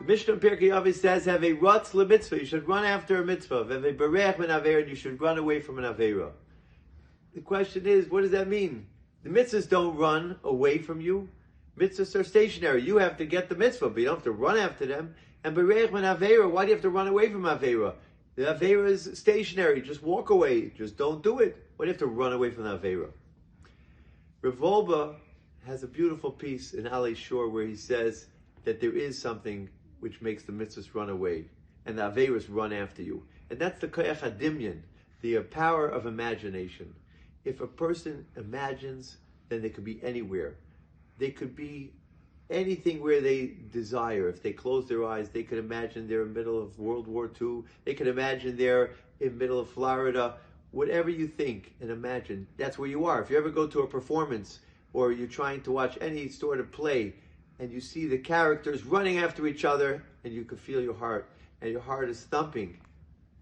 The Mishnah in Pirkei Avos says, "Have a rutz lemitzvah." You should run after a mitzvah. Have a berech min aveira, and you should run away from an aveira. The question is, what does that mean? The mitzvahs don't run away from you. Mitzvahs are stationary. You have to get the mitzvah, but you don't have to run after them. And berech min aveira, why do you have to run away from aveira? The aveira is stationary. Just walk away. Just don't do it. Why do you have to run away from the aveira? Rav Wolbe has a beautiful piece in Alei Shor where he says that there is something which makes the mitzvahs run away, and the aveiros run after you. And that's the koyach hadimyan, the power of imagination. If a person imagines, then they could be anywhere. They could be anything where they desire. If they close their eyes, they could imagine they're in the middle of World War II. They could imagine they're in the middle of Florida. Whatever you think and imagine, that's where you are. If you ever go to a performance or you're trying to watch any sort of play and you see the characters running after each other and you can feel your heart and your heart is thumping.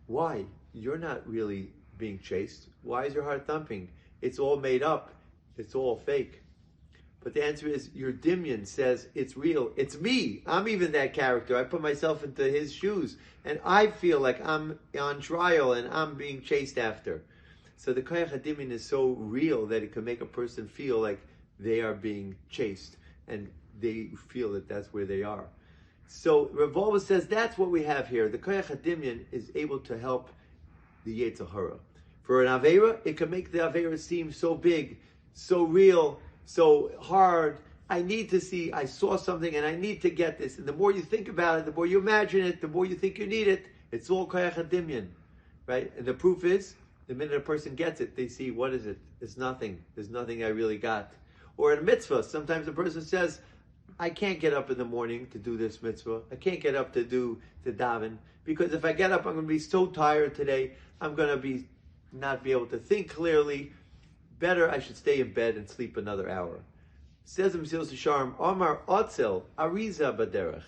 Why? You're not really being chased. Why is your heart thumping? It's all made up. It's all fake. But the answer is your dimyan says it's real. It's me. I'm even that character. I put myself into his shoes and I feel like I'm on trial and I'm being chased after. So the koyach hadimyan is so real that it can make a person feel like they are being chased and they feel that that's where they are. So Rav Wolbe says that's what we have here. The koyach hadimyan is able to help the Yetzer Hara. For an aveira, it can make the aveira seem so big, so real, so hard. I need to see, I saw something and I need to get this. And the more you think about it, the more you imagine it, the more you think you need it. It's all koyach hadimyan, right? And the proof is, the minute a person gets it, they see, what is it? It's nothing. There's nothing I really got. Or in a mitzvah, sometimes a person says, I can't get up in the morning to do this mitzvah. I can't get up to daven, because if I get up, I'm going to be so tired today. I'm going to not be able to think clearly. Better, I should stay in bed and sleep another hour. Says Mesilas Yesharim, Amar Otzel Ariza Baderech.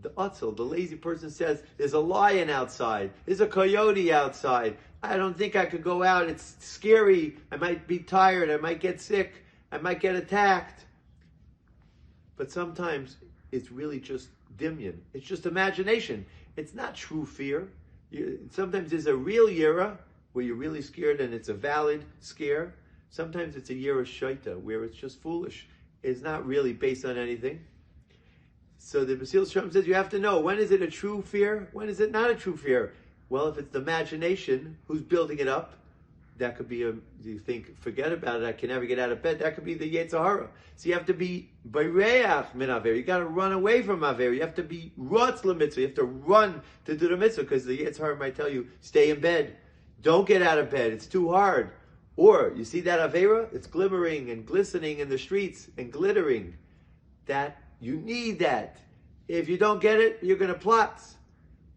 The Otzel, the lazy person, says, there's a lion outside. There's a coyote outside. I don't think I could go out. It's scary. I might be tired. I might get sick. I might get attacked. But sometimes it's really just dimyan. It's just imagination. It's not true fear. Sometimes there's a real yira where you're really scared and it's a valid scare. Sometimes it's a yira shaita where it's just foolish. It's not really based on anything. So the Mesilas Yesharim says you have to know, when is it a true fear? When is it not a true fear? Well, if it's the imagination, who's building it up? That could be you think, forget about it, I can never get out of bed. That could be the Yetzer Hara. So you have to be bayreach min aver. You got to run away from aver. You have to be rutz lemitzvah. You have to run to do the mitzvah, because the Yetzer Hara might tell you, stay in bed. Don't get out of bed. It's too hard. Or, you see that avera? It's glimmering and glistening in the streets and glittering. That, you need that. If you don't get it, you're going to plot.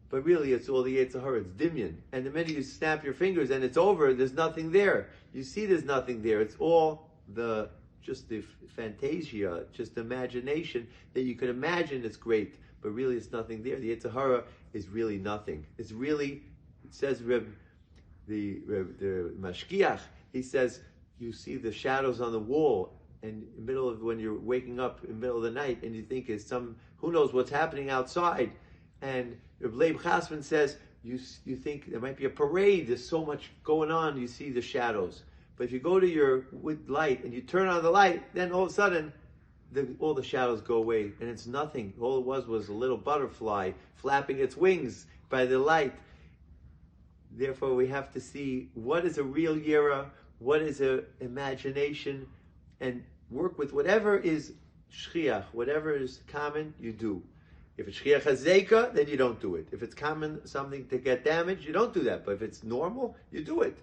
But really, it's all the Yetzer Hara. It's dimyan. And the minute you snap your fingers and it's over, there's nothing there. You see there's nothing there. It's all just the fantasia, just imagination that you could imagine it's great. But really, it's nothing there. The Yetzer Hara is really nothing. It's really, it says the mashkiach, he says, you see the shadows on the wall, and in the middle of, when you're waking up in the middle of the night, and you think it's who knows what's happening outside. And Reb Leib Chasman says, you think there might be a parade, there's so much going on, you see the shadows. But if you go to your wood light and you turn on the light, then all of a sudden, all the shadows go away, and it's nothing. All it was a little butterfly flapping its wings by the light. Therefore, we have to see what is a real yira, what is a imagination, and work with whatever is shchiach, whatever is common, you do. If it's shchiach hazeka, then you don't do it. If it's common, something to get damaged, you don't do that. But if it's normal, you do it.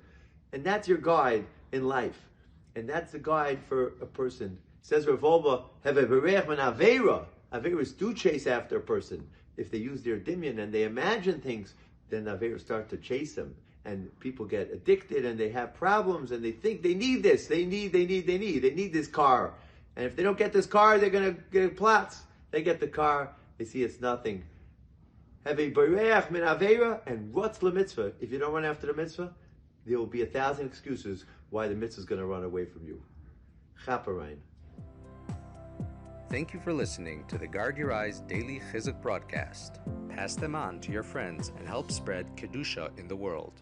And that's your guide in life. And that's the guide for a person. It says Rav Wolbe, have a berech min aveira. Aveiros do chase after a person. If they use their dimyan and they imagine things, then Aveiros start to chase them. And people get addicted and they have problems and they think they need this. They need this car. And if they don't get this car, they're going to get plots. They get the car, they see it's nothing. Have a bereach min aveira and rutz lemitzvah. If you don't run after the mitzvah, there will be 1,000 excuses why the mitzvah is going to run away from you. Chaperein. Thank you for listening to the Guard Your Eyes Daily Chizuk broadcast. Pass them on to your friends and help spread Kedusha in the world.